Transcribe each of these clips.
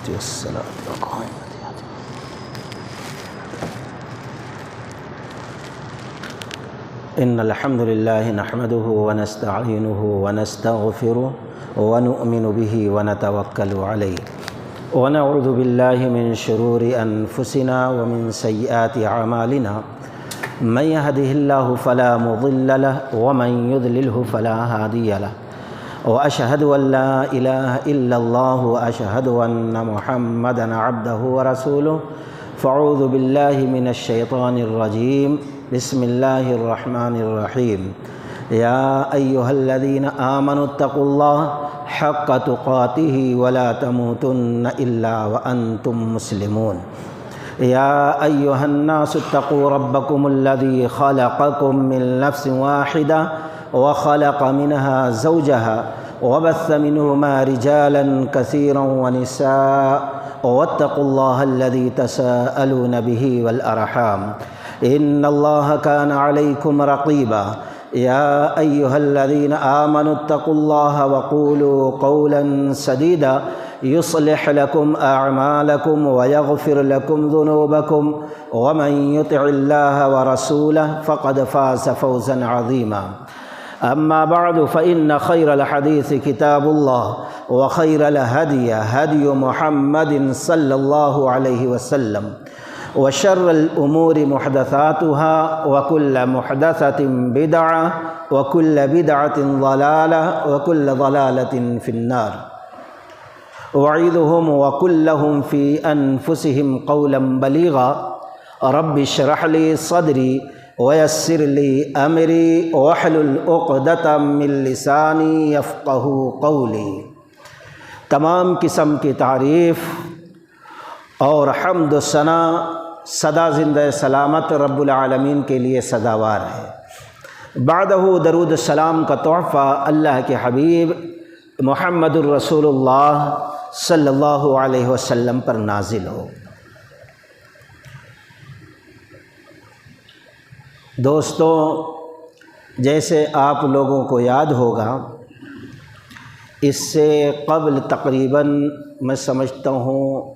والصلاة والقائمة إن الحمد لله نحمده ونستعينه ونستغفره ونؤمن به ونتوكل عليه ونعوذ بالله من شرور أنفسنا ومن سيئات أعمالنا من يهده الله فلا مضل له ومن يضلله فلا هادي له وأشهد أن لا إله إلا الله وأشهد أن محمدًا عبده ورسوله فأعوذ بالله من الشيطان الرجيم بسم الله الرحمن الرحيم يا أيها الذين آمنوا اتقوا الله حق تقاته ولا تموتن إلا وأنتم مسلمون يا أيها الناس اتقوا ربكم الذي خلقكم من نفس واحدة وخلق منها زوجها وبث منهما رجالا كثيرا ونساء واتقوا الله الذي تساءلون به والأرحام إن الله كان عليكم رقيبا يا أيها الذين آمنوا اتقوا الله وقولوا قولا سديدا يصلح لكم أعمالكم ويغفر لكم ذنوبكم ومن يطع الله ورسوله فقد فاز فوزا عظيما أما بعد فإن خير الحديث كتاب الله وخير الهدي هدي محمد صلى الله عليه وسلم وشر الأمور محدثاتها وكل محدثة بدعة وكل بدعة ضلالة وكل ضلالة في النار وأعيذهم وقل لهم في أنفسهم قولا بليغا رب اشرح لي صدري ويسر لي أمري واحلل عقدة من لساني يفقهوا قولي۔ تمام قسم کی تعریف اور حمد و ثنا سدا زندہ سلامت رب العالمین کے لیے سزاوار ہے۔ بعدہ درود السلام کا تحفہ اللہ کے حبیب محمد الرسول اللہ صلی اللہ علیہ وسلم پر نازل ہو۔ دوستو، جیسے آپ لوگوں کو یاد ہوگا، اس سے قبل تقریباً میں سمجھتا ہوں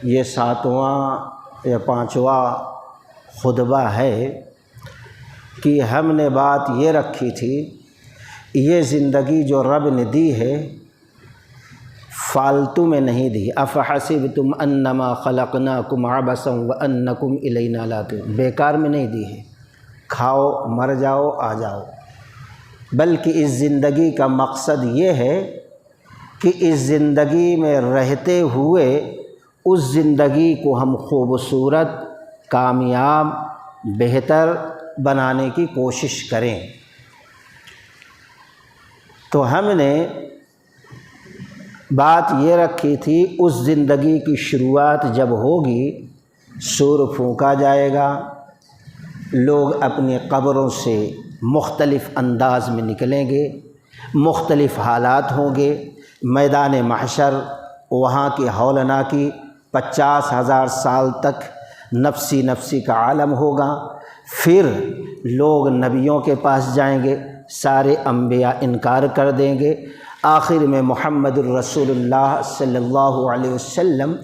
یہ 7واں یا 5واں خطبہ ہے کہ ہم نے بات یہ رکھی تھی، یہ زندگی جو رب نے دی ہے فالتو میں نہیں دی۔ افحسبتم انما خلقناکم عبثا وانکم الینا لا ترجعون، بیکار میں نہیں دی ہے، کھاؤ مر جاؤ آ جاؤ، بلکہ اس زندگی کا مقصد یہ ہے کہ اس زندگی میں رہتے ہوئے اس زندگی کو ہم خوبصورت، کامیاب، بہتر بنانے کی کوشش کریں۔ تو ہم نے بات یہ رکھی تھی، اس زندگی کی شروعات جب ہوگی، سور پھونکا جائے گا، لوگ اپنی قبروں سے مختلف انداز میں نکلیں گے، مختلف حالات ہوں گے، میدان محشر وہاں کی ہولناکی 50,000 سال تک نفسی نفسی کا عالم ہوگا۔ پھر لوگ نبیوں کے پاس جائیں گے، سارے انبیاء انکار کر دیں گے، آخر میں محمد الرسول اللہ صلی اللہ علیہ وسلم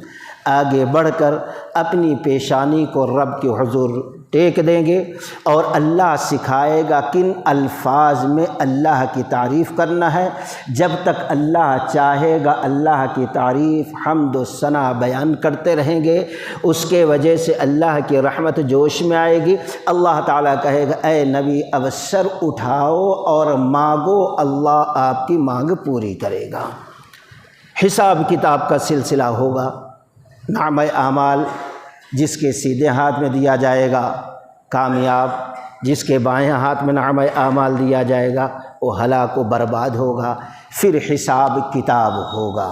آگے بڑھ کر اپنی پیشانی کو رب کے حضور ٹیک دیں گے اور اللہ سکھائے گا کن الفاظ میں اللہ کی تعریف کرنا ہے۔ جب تک اللہ چاہے گا اللہ کی تعریف، حمد و ثنا بیان کرتے رہیں گے، اس کے وجہ سے اللہ کی رحمت جوش میں آئے گی۔ اللہ تعالیٰ کہے گا اے نبی اب سر اٹھاؤ اور مانگو، اللہ آپ کی مانگ پوری کرے گا۔ حساب کتاب کا سلسلہ ہوگا، نامہ اعمال جس کے سیدھے ہاتھ میں دیا جائے گا کامیاب، جس کے بائیں ہاتھ میں نامہ اعمال دیا جائے گا وہ ہلاک و برباد ہوگا۔ پھر حساب کتاب ہوگا،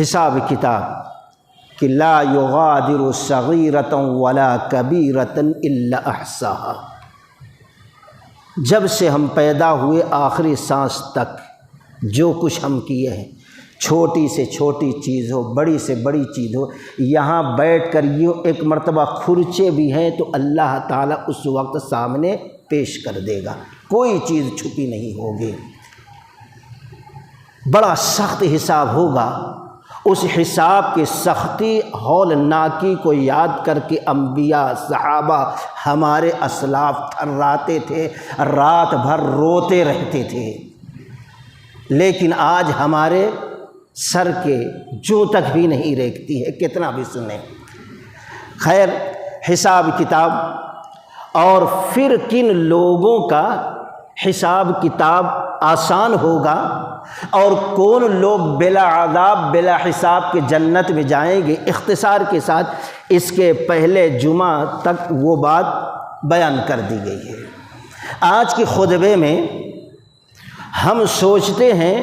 حساب کتاب کہ لا یغادر صغیرۃ ولا کبیرۃ الا احصاها۔ جب سے ہم پیدا ہوئے آخری سانس تک جو کچھ ہم کیے ہیں، چھوٹی سے چھوٹی چیز ہو، بڑی سے بڑی چیز ہو، یہاں بیٹھ کر یہ ایک مرتبہ کھرچے بھی ہیں تو اللہ تعالیٰ اس وقت سامنے پیش کر دے گا، کوئی چیز چھپی نہیں ہوگی۔ بڑا سخت حساب ہوگا، اس حساب کی سختی ہولناکی کو یاد کر کے انبیاء صحابہ ہمارے اسلاف تھراتے تھے، رات بھر روتے رہتے تھے، لیکن آج ہمارے سر کے جو تک بھی نہیں ریکھتی ہے، کتنا بھی سنیں۔ خیر، حساب کتاب، اور پھر کن لوگوں کا حساب کتاب آسان ہوگا اور کون لوگ بلا عذاب بلا حساب کے جنت میں جائیں گے، اختصار کے ساتھ اس کے پہلے جمعہ تک وہ بات بیان کر دی گئی ہے۔ آج کے خطبے میں ہم سوچتے ہیں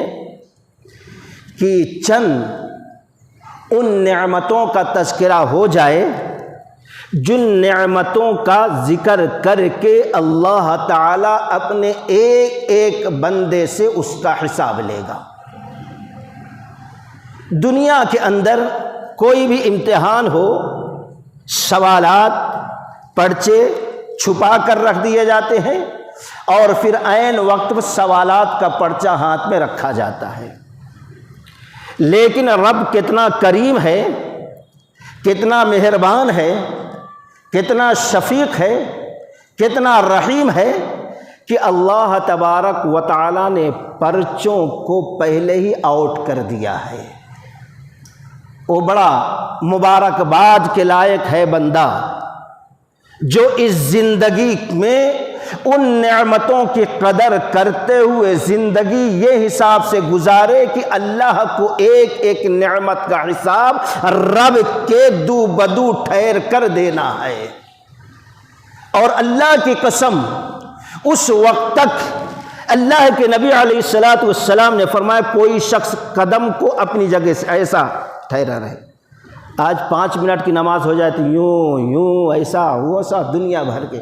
کہ چند ان نعمتوں کا تذکرہ ہو جائے جن نعمتوں کا ذکر کر کے اللہ تعالیٰ اپنے ایک ایک بندے سے اس کا حساب لے گا۔ دنیا کے اندر کوئی بھی امتحان ہو، سوالات پرچے چھپا کر رکھ دیے جاتے ہیں اور پھر عین وقت پر سوالات کا پرچہ ہاتھ میں رکھا جاتا ہے، لیکن رب کتنا کریم ہے، کتنا مہربان ہے، کتنا شفیق ہے، کتنا رحیم ہے کہ اللہ تبارک و تعالیٰ نے پرچوں کو پہلے ہی آؤٹ کر دیا ہے۔ وہ بڑا مبارکباد کے لائق ہے بندہ جو اس زندگی میں ان نعمتوں کی قدر کرتے ہوئے زندگی یہ حساب سے گزارے کہ اللہ کو ایک ایک نعمت کا حساب رب کے دو بدو ٹھہر کر دینا ہے۔ اور اللہ کی قسم، اس وقت تک اللہ کے نبی علیہ الصلوۃ والسلام نے فرمایا کوئی شخص قدم کو اپنی جگہ سے ایسا ٹھہرا رہے۔ آج 5 منٹ کی نماز ہو جائے تو یوں ایسا ویسا، دنیا بھر کے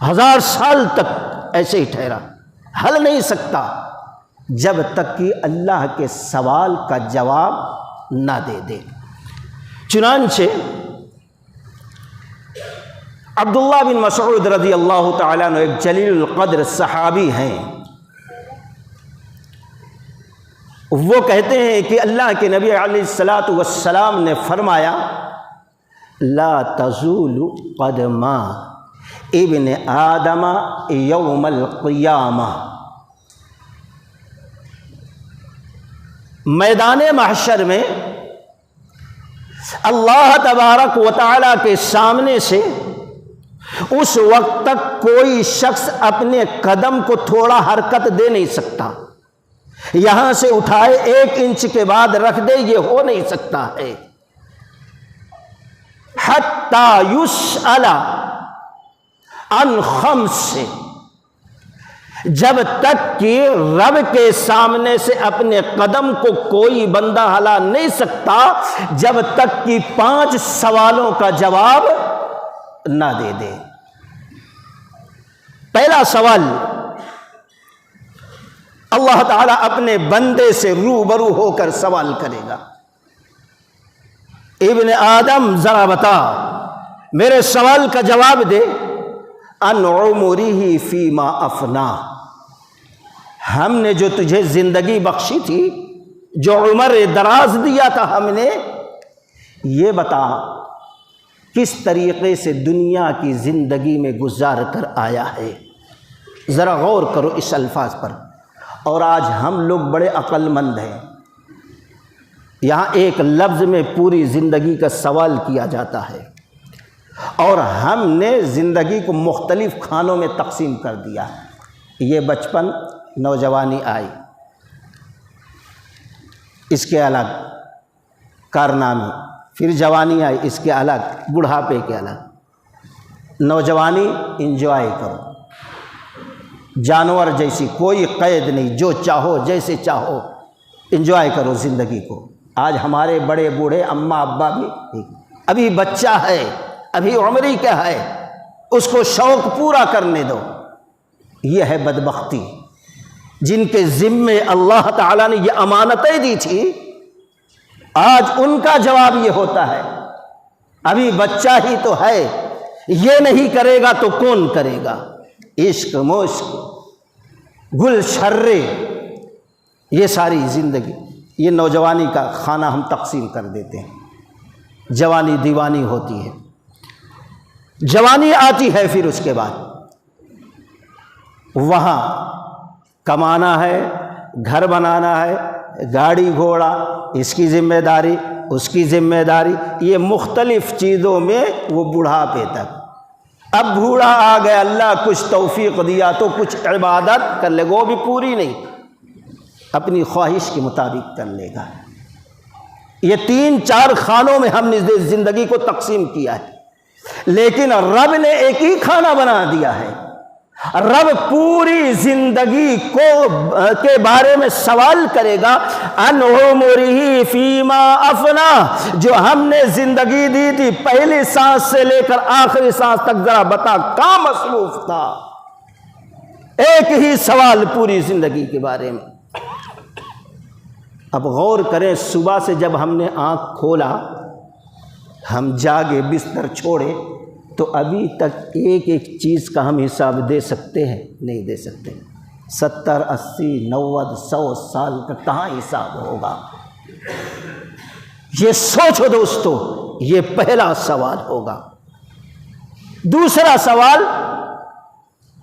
1000 سال تک ایسے ہی ٹھہرا، ہل نہیں سکتا جب تک کہ اللہ کے سوال کا جواب نہ دے دے۔ چنانچہ عبداللہ بن مسعود رضی اللہ تعالیٰ عنہ ایک جلیل القدر صحابی ہیں، وہ کہتے ہیں کہ اللہ کے نبی علیہ الصلوۃ والسلام نے فرمایا لا تزول قدما ابن آدم یوم القیامہ، میدان محشر میں اللہ تبارک و تعالیٰ کے سامنے سے اس وقت تک کوئی شخص اپنے قدم کو تھوڑا حرکت دے نہیں سکتا، یہاں سے اٹھائے 1 انچ کے بعد رکھ دے، یہ ہو نہیں سکتا ہے، حتی یسأل عن 5، جب تک کہ رب کے سامنے سے اپنے قدم کو کوئی بندہ ہلا نہیں سکتا جب تک کہ 5 سوالوں کا جواب نہ دے دے۔ پہلا سوال، اللہ تعالیٰ اپنے بندے سے روبرو ہو کر سوال کرے گا، ابن آدم ذرا بتا، میرے سوال کا جواب دے، ان عمرہ فیما افنا، ہم نے جو تجھے زندگی بخشی تھی، جو عمر دراز دیا تھا ہم نے، یہ بتا کس طریقے سے دنیا کی زندگی میں گزار کر آیا ہے۔ ذرا غور کرو اس الفاظ پر۔ اور آج ہم لوگ بڑے عقل مند ہیں، یہاں ایک لفظ میں پوری زندگی کا سوال کیا جاتا ہے، اور ہم نے زندگی کو مختلف خانوں میں تقسیم کر دیا ہے۔ یہ بچپن، نوجوانی آئی، اس کے الگ کارنامے، پھر جوانی آئی، اس کے الگ، بڑھاپے کے الگ۔ نوجوانی انجوائے کرو، جانور جیسی کوئی قید نہیں، جو چاہو جیسے چاہو انجوائے کرو زندگی کو۔ آج ہمارے بڑے بوڑھے اماں ابا بھی ابھی بچہ ہے، ابھی عمری کیا ہے، اس کو شوق پورا کرنے دو۔ یہ ہے بدبختی، جن کے ذمے اللہ تعالیٰ نے یہ امانتیں دی تھی، آج ان کا جواب یہ ہوتا ہے ابھی بچہ ہی تو ہے، یہ نہیں کرے گا تو کون کرے گا۔ عشق مشق گل شرے یہ ساری زندگی، یہ نوجوانی کا کھانا ہم تقسیم کر دیتے ہیں۔ جوانی دیوانی ہوتی ہے، جوانی آتی ہے، پھر اس کے بعد وہاں کمانا ہے، گھر بنانا ہے، گاڑی گھوڑا، اس کی ذمہ داری، اس کی ذمہ داری، یہ مختلف چیزوں میں وہ بڑھاپے تک۔ اب بوڑھا آ گیا، اللہ کچھ توفیق دیا تو کچھ عبادت کر لے گا، وہ بھی پوری نہیں، اپنی خواہش کے مطابق کر لے گا۔ یہ 3-4 خانوں میں ہم نے زندگی کو تقسیم کیا ہے، لیکن رب نے ایک ہی کھانا بنا دیا ہے۔ رب پوری زندگی کے بارے میں سوال کرے گا، ان عمرہ فیما افنا، جو ہم نے زندگی دی تھی پہلی سانس سے لے کر آخری سانس تک، ذرا بتا کہاں مصروف تھا؟ ایک ہی سوال پوری زندگی کے بارے میں۔ اب غور کریں، صبح سے جب ہم نے آنکھ کھولا، ہم جاگے، بستر چھوڑے، تو ابھی تک ایک ایک چیز کا ہم حساب دے سکتے ہیں؟ نہیں دے سکتے۔ 70 80 90 100 سال کا کہاں حساب ہوگا؟ یہ سوچو دوستو، یہ پہلا سوال ہوگا۔ دوسرا سوال،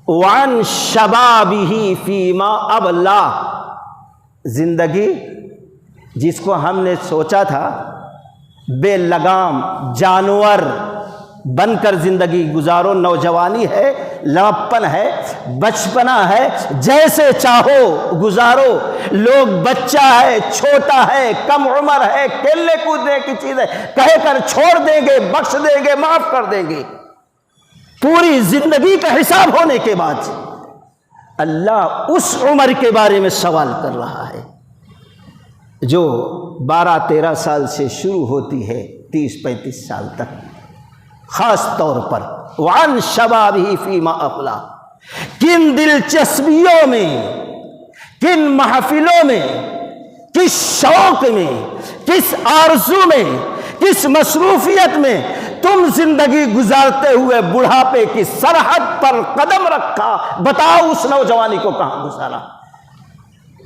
وعن شبابہ فیما ابلا، زندگی جس کو ہم نے سوچا تھا بے لگام جانور بن کر زندگی گزارو، نوجوانی ہے، لڑکپن ہے، بچپنا ہے، جیسے چاہو گزارو، لوگ بچہ ہے، چھوٹا ہے، کم عمر ہے، کھیلنے کودنے کی چیز ہے، کہہ کر چھوڑ دیں گے، بخش دیں گے، معاف کر دیں گے۔ پوری زندگی کا حساب ہونے کے بعد اللہ اس عمر کے بارے میں سوال کر رہا ہے جو 12-13 سال سے شروع ہوتی ہے 30-35 سال تک، خاص طور پر وعن شبابہ فیما افلا، کن دلچسپیوں میں، کن محفلوں میں، کس شوق میں، کس آرزو میں، کس مصروفیت میں تم زندگی گزارتے ہوئے بڑھاپے کی سرحد پر قدم رکھا؟ بتاؤ اس نوجوانی کو کہاں گزارا؟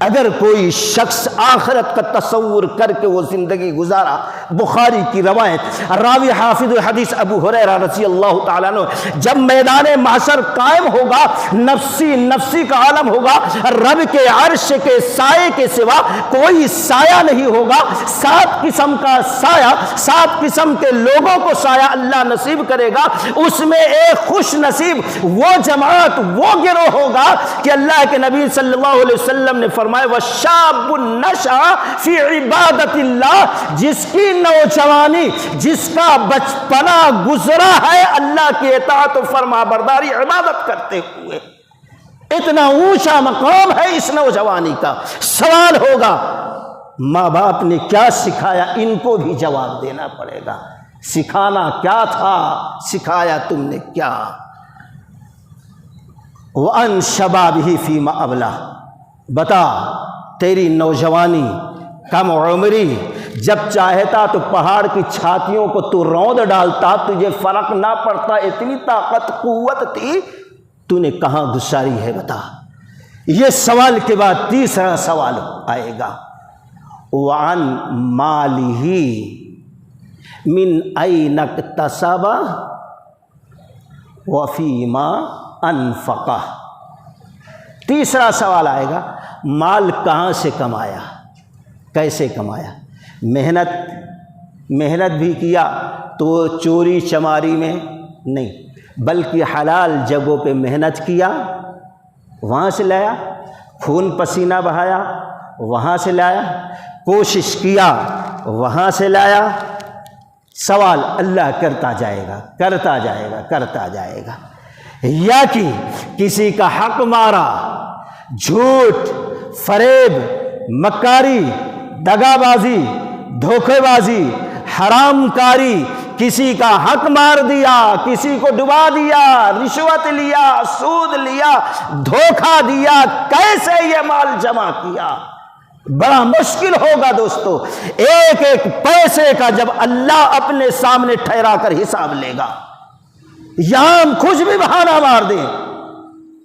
اگر کوئی شخص آخرت کا تصور کر کے وہ زندگی گزارا، بخاری کی روایت، راوی حافظ الحدیث ابو ہریرہ رضی اللہ تعالیٰ عنہ، جب میدان محشر قائم ہوگا، نفسی نفسی کا عالم ہوگا، رب کے عرش کے سائے کے سوا کوئی سایہ نہیں ہوگا، 7 قسم کا سایہ، 7 قسم کے لوگوں کو سایہ اللہ نصیب کرے گا، اس میں ایک خوش نصیب وہ جماعت، وہ گروہ ہوگا کہ اللہ کے نبی صلی اللہ علیہ وسلم نے فرمایا وَشَابٌ نَشَأَ فِي عِبَادَةِ اللَّهِ، جس کی نوجوانی، جس کا بچپنا گزرا ہے اللہ کی اطاعت و فرما برداری، عبادت کرتے ہوئے۔ اتنا اونچا مقام ہے اس نوجوانی کا۔ سوال ہوگا ماں باپ نے کیا سکھایا، ان کو بھی جواب دینا پڑے گا۔ سکھانا کیا تھا، سکھایا تم نے کیا؟ وَأَن شَبَابِهِ فِيمَا أَبْلَى، بتا تیری نوجوانی، کم عمری، جب چاہتا تو پہاڑ کی چھاتیوں کو تو روند ڈالتا، تجھے فرق نہ پڑتا، اتنی طاقت قوت تھی، تو نے کہاں گزاری ہے بتا۔ یہ سوال کے بعد تیسرا سوال آئے گا، وعن مالہ من این اکتسب وفیما انفقہ۔ تیسرا سوال آئے گا، مال کہاں سے کمایا، کیسے کمایا؟ محنت بھی کیا تو چوری چماری میں نہیں، بلکہ حلال جگہوں پہ محنت کیا، وہاں سے لایا، خون پسینہ بہایا، وہاں سے لایا، کوشش کیا، وہاں سے لایا۔ سوال اللہ کرتا جائے گا، کرتا جائے گا، کرتا جائے گا۔ یا کہ کسی کا حق مارا، جھوٹ، فریب، مکاری، دغا بازی، دھوکے بازی، حرام کاری، کسی کا حق مار دیا، کسی کو ڈبا دیا، رشوت لیا، سود لیا، دھوکہ دیا، کیسے یہ مال جمع کیا؟ بڑا مشکل ہوگا دوستو، ایک ایک پیسے کا جب اللہ اپنے سامنے ٹھہرا کر حساب لے گا۔ یہاں ہم کچھ بھی بہانہ مار دیں،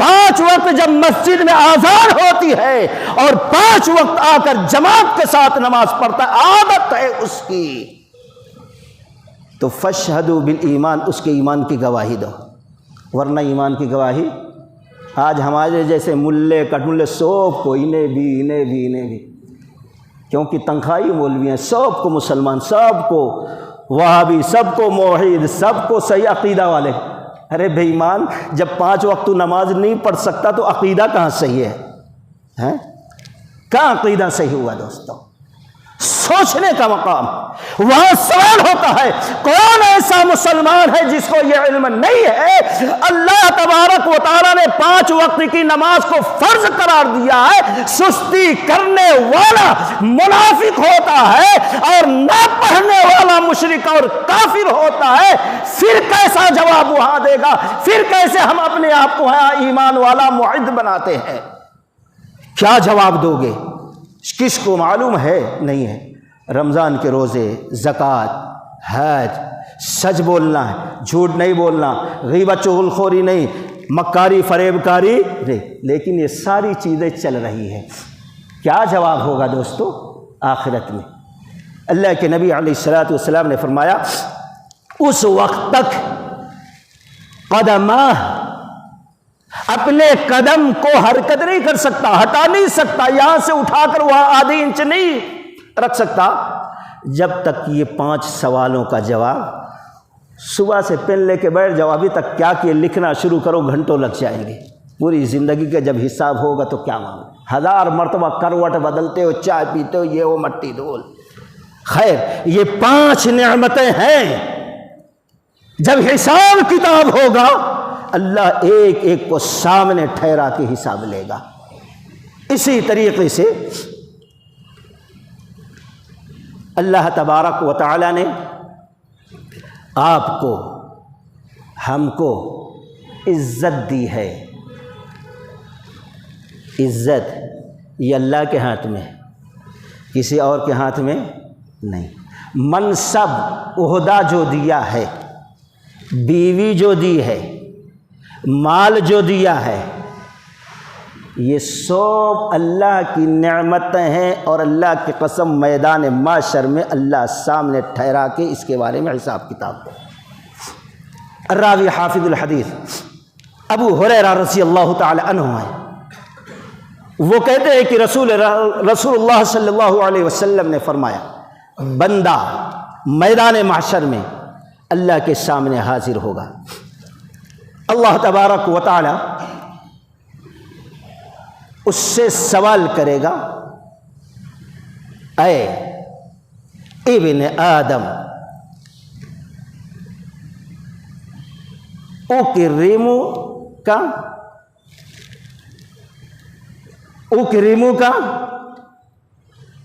5 وقت جب مسجد میں آذان ہوتی ہے اور 5 وقت آ کر جماعت کے ساتھ نماز پڑھتا ہے، عادت ہے اس کی، تو فاشہدوا بالایمان، اس کے ایمان کی گواہی دو۔ ورنہ ایمان کی گواہی آج ہمارے جیسے ملے کٹملے سب کو انہیں بھی کیونکہ تنخواہی مولوی ہیں، سب کو مسلمان، سب کو وہابی، سب کو موحد، سب کو صحیح عقیدہ والے۔ ارے بے ایمان، جب 5 وقت تو نماز نہیں پڑھ سکتا تو عقیدہ کہاں صحیح ہے؟ کہاں عقیدہ صحیح ہوا دوستو؟ سوچنے کا مقام۔ وہاں سوال ہوتا ہے کون ایسا مسلمان ہے جس کو یہ علم نہیں ہے؟ اللہ تبارک و تعالیٰ نے 5 وقت کی نماز کو فرض قرار دیا ہے، سستی کرنے والا منافق ہوتا ہے اور نہ پڑھنے والا مشرک اور کافر ہوتا ہے، پھر کیسا جواب وہاں دے گا؟ پھر کیسے ہم اپنے آپ کو ایمان والا موحد بناتے ہیں؟ کیا جواب دو گے؟ کس کو معلوم ہے؟ نہیں ہے۔ رمضان کے روزے، زکوٰۃ، حج، سچ بولنا ہے، جھوٹ نہیں بولنا، غیبت چغلخوری نہیں، مکاری فریب کاری نہیں، لیکن یہ ساری چیزیں چل رہی ہیں۔ کیا جواب ہوگا دوستو آخرت میں؟ اللہ کے نبی علیہ الصلوۃ والسلام نے فرمایا اس وقت تک قدمہ اپنے قدم کو حرکت نہیں کر سکتا، ہٹا نہیں سکتا، یہاں سے اٹھا کر وہاں آدھی انچ نہیں رکھ سکتا، جب تک یہ 5 سوالوں کا جواب، صبح سے پین لے کے بیٹھ جاؤ، ابھی تک کیا کہ لکھنا شروع کرو، گھنٹوں لگ جائیں گے۔ پوری زندگی کا جب حساب ہوگا تو کیا معلوم، 1000 مرتبہ کروٹ بدلتے ہو، چائے پیتے ہو، یہ وہ مٹی دھول۔ خیر، یہ 5 نعمتیں ہیں، جب حساب کتاب ہوگا اللہ ایک ایک کو سامنے ٹھہرا کے حساب لے گا۔ اسی طریقے سے اللہ تبارک و تعالی نے آپ کو، ہم کو عزت دی ہے۔ عزت یہ اللہ کے ہاتھ میں، کسی اور کے ہاتھ میں نہیں۔ منصب، عہدہ جو دیا ہے، بیوی جو دی ہے، مال جو دیا ہے، یہ سب اللہ کی نعمتیں ہیں، اور اللہ کی قسم میدان محشر میں اللہ سامنے ٹھہرا کے اس کے بارے میں حساب کتاب دے۔ الراوی حافظ الحدیث ابو ہریرہ رضی اللہ تعالی عنہ ہیں، وہ کہتے ہیں کہ رسول اللہ صلی اللہ علیہ وسلم نے فرمایا بندہ میدان محشر میں اللہ کے سامنے حاضر ہوگا، اللہ تبارک و تعالی اس سے سوال کرے گا، اے ابن آدم اکرمک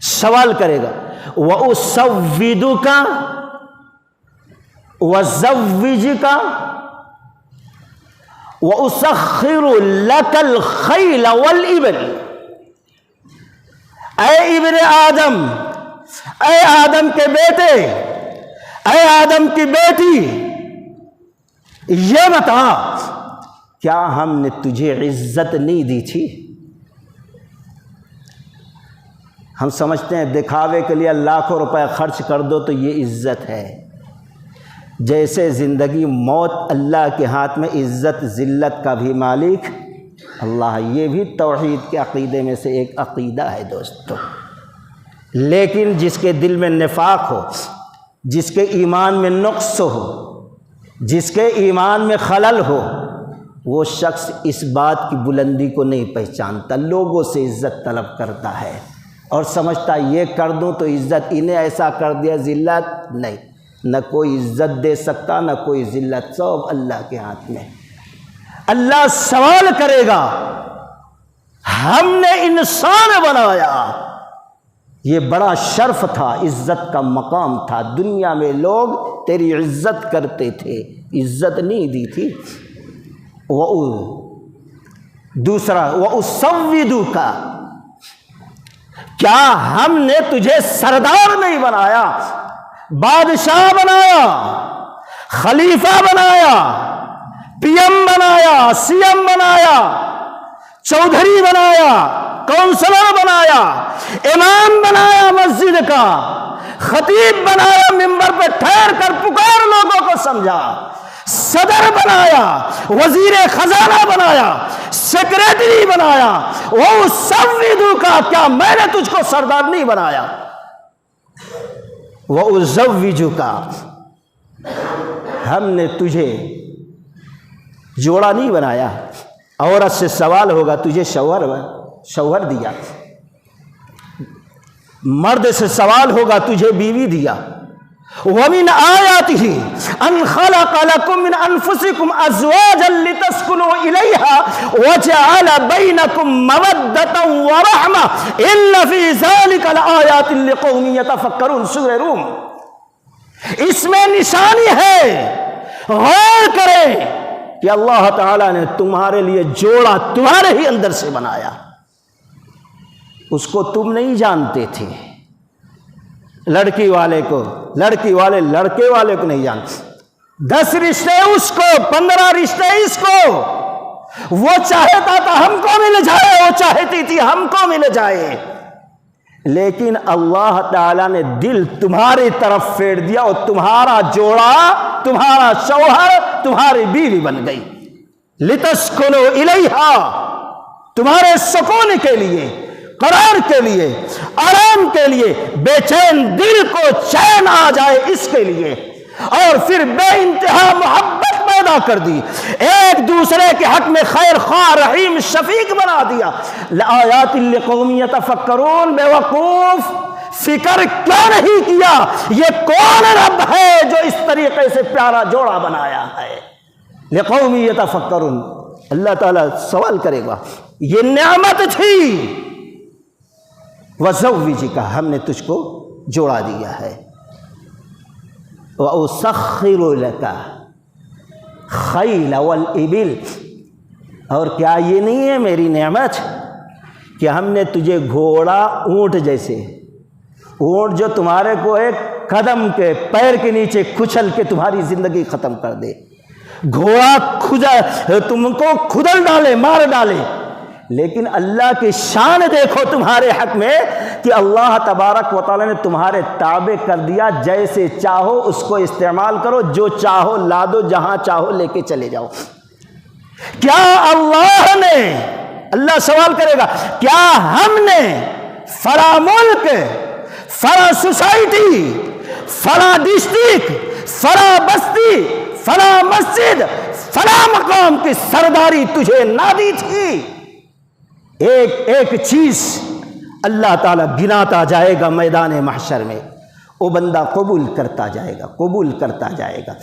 سوال کرے گا، واسودک وازوجک وَأُسَخِّرُ لَكَ الْخَيْلَ وَالْإِبِلَ۔ اے ابن آدم، اے آدم کے بیٹے، اے آدم کی بیٹی، یہ بتا کیا ہم نے تجھے عزت نہیں دی تھی؟ ہم سمجھتے ہیں دکھاوے کے لیے لاکھوں روپے خرچ کر دو تو یہ عزت ہے۔ جیسے زندگی موت اللہ کے ہاتھ میں، عزت ذلت کا بھی مالک اللہ، یہ بھی توحید کے عقیدے میں سے ایک عقیدہ ہے دوستو۔ لیکن جس کے دل میں نفاق ہو، جس کے ایمان میں نقص ہو، جس کے ایمان میں خلل ہو، وہ شخص اس بات کی بلندی کو نہیں پہچانتا، لوگوں سے عزت طلب کرتا ہے اور سمجھتا یہ کر دوں تو عزت، انہیں ایسا کر دیا ذلت نہیں، نہ کوئی عزت دے سکتا نہ کوئی ذلت، سب اللہ کے ہاتھ میں۔ اللہ سوال کرے گا، ہم نے انسان بنایا، یہ بڑا شرف تھا، عزت کا مقام تھا، دنیا میں لوگ تیری عزت کرتے تھے، عزت نہیں دی تھی۔ دوسرا وَأُسَوِّدُكَ، کیا ہم نے تجھے سردار نہیں بنایا، بادشاہ بنایا، خلیفہ بنایا، PM بنایا, CM بنایا, چودھری بنایا, کونسلر بنایا, امام بنایا مسجد کا, خطیب بنایا, منبر پہ ٹھہر کر پکار لوگوں کو سمجھا, صدر بنایا, وزیر خزانہ بنایا, سیکریٹری بنایا, وہ سویدو کا کیا میں نے تجھ کو سردار نہیں بنایا؟ وہ ازوجو کا ہم نے تجھے جوڑا نہیں بنایا. عورت سے سوال ہوگا تجھے شوہر دیا, مرد سے سوال ہوگا تجھے بیوی دیا. وَمِنْ آيَاتِهِ أَنْ خَلَقَ لَكُم مِّنْ أَنفُسِكُمْ أَزْوَاجًا لِتَسْكُنُوا إِلَيْهَا وَجَعَلَ بَيْنَكُم مَّوَدَّةً وَرَحْمَةً إِنَّ فِي ذَلِكَ لَآيَاتٍ لِقَوْمٍ يَتَفَكَّرُونَ. سورہ روم. اس میں نشانی ہے, غور کریں کہ اللہ تعالیٰ نے تمہارے لیے جوڑا تمہارے ہی اندر سے بنایا. اس کو تم نہیں جانتے تھے. لڑکی والے کو, لڑکی والے لڑکے والے کو نہیں جانتے. 10 رشتے اس کو, 15 رشتے اس کو. وہ چاہتا تھا ہم کو مل جائے, وہ چاہتی تھی ہم کو مل جائے, لیکن اللہ تعالیٰ نے دل تمہاری طرف پھیر دیا اور تمہارا جوڑا, تمہارا شوہر تمہاری بیوی بن گئی. لتسکنوا الیہا, تمہارے سکون کے لیے, قرار کے لیے, آرام کے لیے, بے چین دل کو چین آ جائے اس کے لیے, اور پھر بے انتہا محبت پیدا کر دی, ایک دوسرے کے حق میں خیر خواہ, رحیم, شفیق بنا دیا. لآیات لقوم یتفکرون. بے وقوف, فکر کیوں نہیں کیا یہ کون رب ہے جو اس طریقے سے پیارا جوڑا بنایا ہے؟ لقوم یتفکرون. اللہ تعالیٰ سوال کرے گا, یہ نعمت تھی. وَزَوِّجِكَ, ہم نے تجھ کو جوڑا دیا ہے. وَأُسَخِّرُ لَكَ خَيْلَ وَالْإِبِلَ, اور کیا یہ نہیں ہے میری نعمت کہ ہم نے تجھے گھوڑا, اونٹ جیسے, اونٹ جو تمہارے کو ایک قدم کے پیر کے نیچے کچل کے تمہاری زندگی ختم کر دے, گھوڑا تم کو کھدل ڈالے, مار ڈالے, لیکن اللہ کی شان دیکھو تمہارے حق میں کہ اللہ تبارک و تعالیٰ نے تمہارے تابع کر دیا. جیسے چاہو اس کو استعمال کرو, جو چاہو لا دو, جہاں چاہو لے کے چلے جاؤ. کیا اللہ نے, اللہ سوال کرے گا, کیا ہم نے فلاں ملک, فلاں سوسائٹی, فلاں ڈسٹرکٹ, فلاں بستی, فلاں مسجد, فلاں مقام کی سرداری تجھے نہ دی تھی؟ ایک ایک چیز اللہ تعالیٰ گناتا جائے گا میدان محشر میں, وہ بندہ قبول کرتا جائے گا, قبول کرتا جائے گا.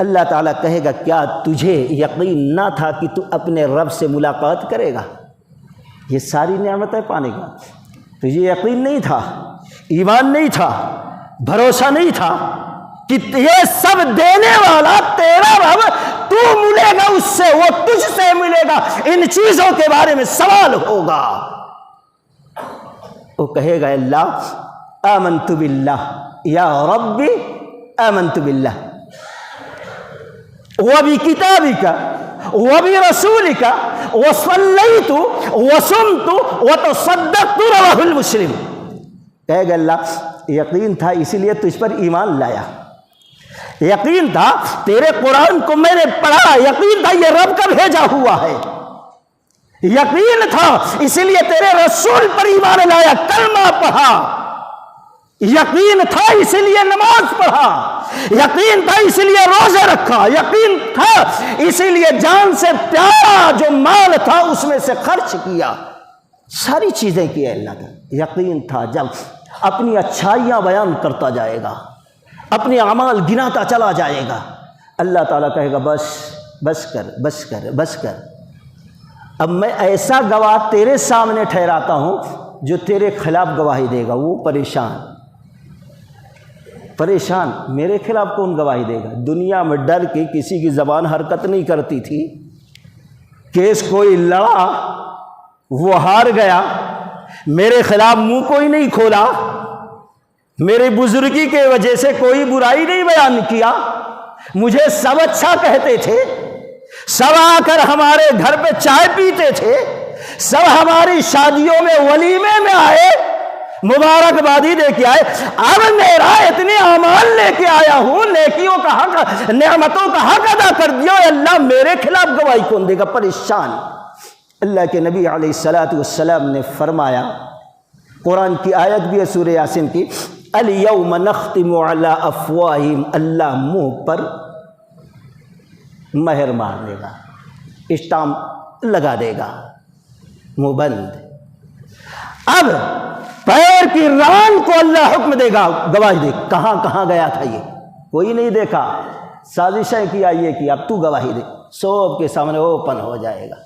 اللہ تعالیٰ کہے گا کیا تجھے یقین نہ تھا کہ تو اپنے رب سے ملاقات کرے گا؟ یہ ساری نعمتیں پانے کا تجھے یقین نہیں تھا, ایمان نہیں تھا, بھروسہ نہیں تھا کہ یہ سب دینے والا تیرا رب, تو ملے گا اس سے, وہ تجھ سے ملے گا, ان چیزوں کے بارے میں سوال ہوگا. وہ کہے گا اللہ آمنت باللہ یا ربی آمنت باللہ وبکتابک وبرسولک وصلیت وصمت وتصدقت. رواه المسلم. کہے گا اللہ یقین تھا اسی لیے تجھ پر ایمان لایا, یقین تھا تیرے قرآن کو میں نے پڑھا, یقین تھا یہ رب کا بھیجا ہوا ہے, یقین تھا اسی لیے تیرے رسول پر ایمان لایا, کلمہ پڑھا, یقین تھا اسی لیے نماز پڑھا, یقین تھا اسی لیے روزے رکھا, یقین تھا اسی لیے جان سے پیارا جو مال تھا اس میں سے خرچ کیا, ساری چیزیں کی اللہ کا. یقین تھا. جب اپنی اچھائیاں بیان کرتا جائے گا, اپنے اعمال گناتا چلا جائے گا, اللہ تعالیٰ کہے گا بس بس کر, بس کر, بس کر. اب میں ایسا گواہ تیرے سامنے ٹھہراتا ہوں جو تیرے خلاف گواہی دے گا. وہ پریشان, پریشان, میرے خلاف کون گواہی دے گا؟ دنیا میں ڈر کے کسی کی زبان حرکت نہیں کرتی تھی, کیس کوئی لڑا وہ ہار گیا, میرے خلاف منہ کوئی نہیں کھولا, میری بزرگی کے وجہ سے کوئی برائی نہیں بیان کیا, مجھے سب اچھا کہتے تھے, سب آ کر ہمارے گھر پہ چائے پیتے تھے، سب ہماری شادیوں میں ولیمے میں آئے، مبارکبادی دے کے آئے، اب میرا اتنے اعمال لے کے آیا ہوں، نیکیوں کا حق، نعمتوں کا حق ادا کر دیا، اللہ میرے خلاف گواہی کون دے گا؟ پریشان۔ اللہ کے نبی علیہ الصلوۃ والسلام نے فرمایا، قرآن کی آیت بھی ہے سورہ یاسین کی، الیوم نختم علی افواہہم، اللہ منہ پر مہر مار دے گا، اسٹامپ لگا دے گا، منہ بند۔ اب پیر کی ران کو اللہ حکم دے گا گواہی دے، کہاں کہاں گیا تھا یہ؟ کوئی نہیں دیکھا، سازشیں کیا، یہ کیا، اب تو گواہی دے، سب کے سامنے اوپن ہو جائے گا۔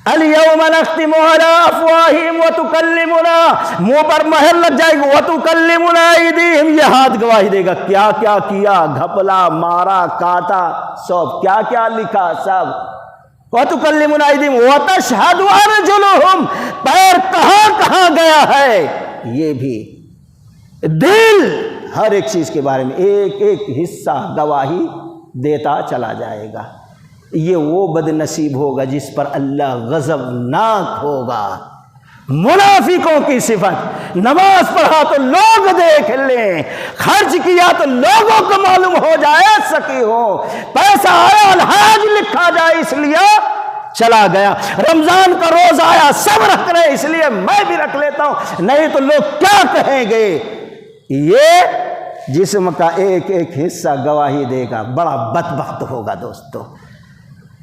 الیوم نختم علی افواہہم وتکلمنا، منہ پر مہر لگ جائے گی، وتکلمنا ایدیہم، یہ ہاتھ گواہی دے گا کیا کیا کیا، گھپلا، مارا، کاٹا، سب کیا کیا لکھا، سب۔ وتکلمنا ایدیہم وتشہد ارجلہم، پیر کہاں کہاں گیا ہے، یہ بھی۔ دل ہر ایک چیز کے بارے میں ایک ایک حصہ گواہی دیتا چلا جائے گا۔ یہ وہ بد نصیب ہوگا جس پر اللہ غضبناک ہوگا۔ منافقوں کی صفت، نماز پڑھا تو لوگ دیکھ لیں، خرچ کیا تو لوگوں کو معلوم ہو جائے، سکی ہو، پیسہ آیا الحاج لکھا جائے اس لیے چلا گیا، رمضان کا روز آیا سب رکھ رہے اس لیے میں بھی رکھ لیتا ہوں، نہیں تو لوگ کیا کہیں گے۔ یہ جسم کا ایک ایک حصہ گواہی دے گا، بڑا بدبخت ہوگا دوستو۔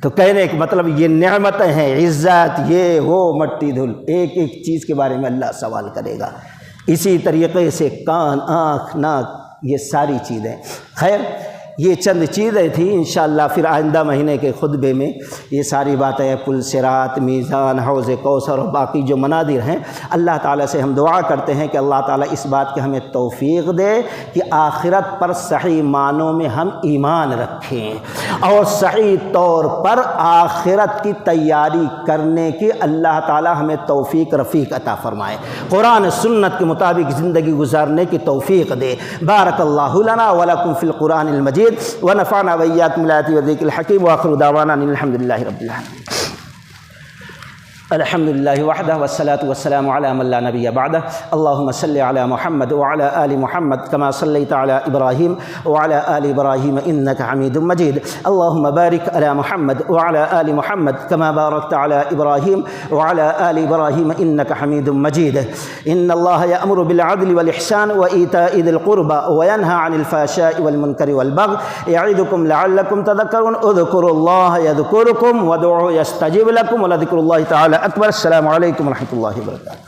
تو کہنے کا مطلب یہ نعمتیں ہیں، عزت، یہ وہ مٹی دھول، ایک ایک چیز کے بارے میں اللہ سوال کرے گا۔ اسی طریقے سے کان، آنکھ، ناک، یہ ساری چیزیں۔ خیر یہ چند چیزیں تھیں، انشاءاللہ پھر آئندہ مہینے کے خطبے میں یہ ساری باتیں، پل صراط، میزان، حوض کوثر اور باقی جو مناظر ہیں، اللہ تعالیٰ سے ہم دعا کرتے ہیں کہ اللہ تعالیٰ اس بات کی ہمیں توفیق دے کہ آخرت پر صحیح معنوں میں ہم ایمان رکھیں اور صحیح طور پر آخرت کی تیاری کرنے کی اللہ تعالیٰ ہمیں توفیق رفیق عطا فرمائے، قرآن سنت کے مطابق زندگی گزارنے کی توفیق دے۔ بارک اللہ لنا ولکم فی القرآن المجید ونفعنا وإياكم بالآيات والذكر الحكيم، وآخر دعوانا أن الحمد لله رب العالمين۔ الحمد لله وحده والصلاة والسلام على من لا نبي بعده، اللهم صل على محمد وعلى آل محمد كما صليت على إبراهيم وعلى آل إبراهيم إنك حميد مجيد، اللهم بارك على محمد وعلى آل محمد كما باركت على إبراهيم وعلى آل إبراهيم إنك حميد مجيد۔ إن الله يأمر بالعدل والإحسان وإيتاء ذي القربى وينهى عن الفحشاء والمنكر والبغي يعظكم لعلكم تذكرون، اذكروا الله يذكركم وادعوه يستجب لكم ولذكر الله تعالى أكبر۔ السلام علیکم ورحمۃ اللہ وبرکاتہ۔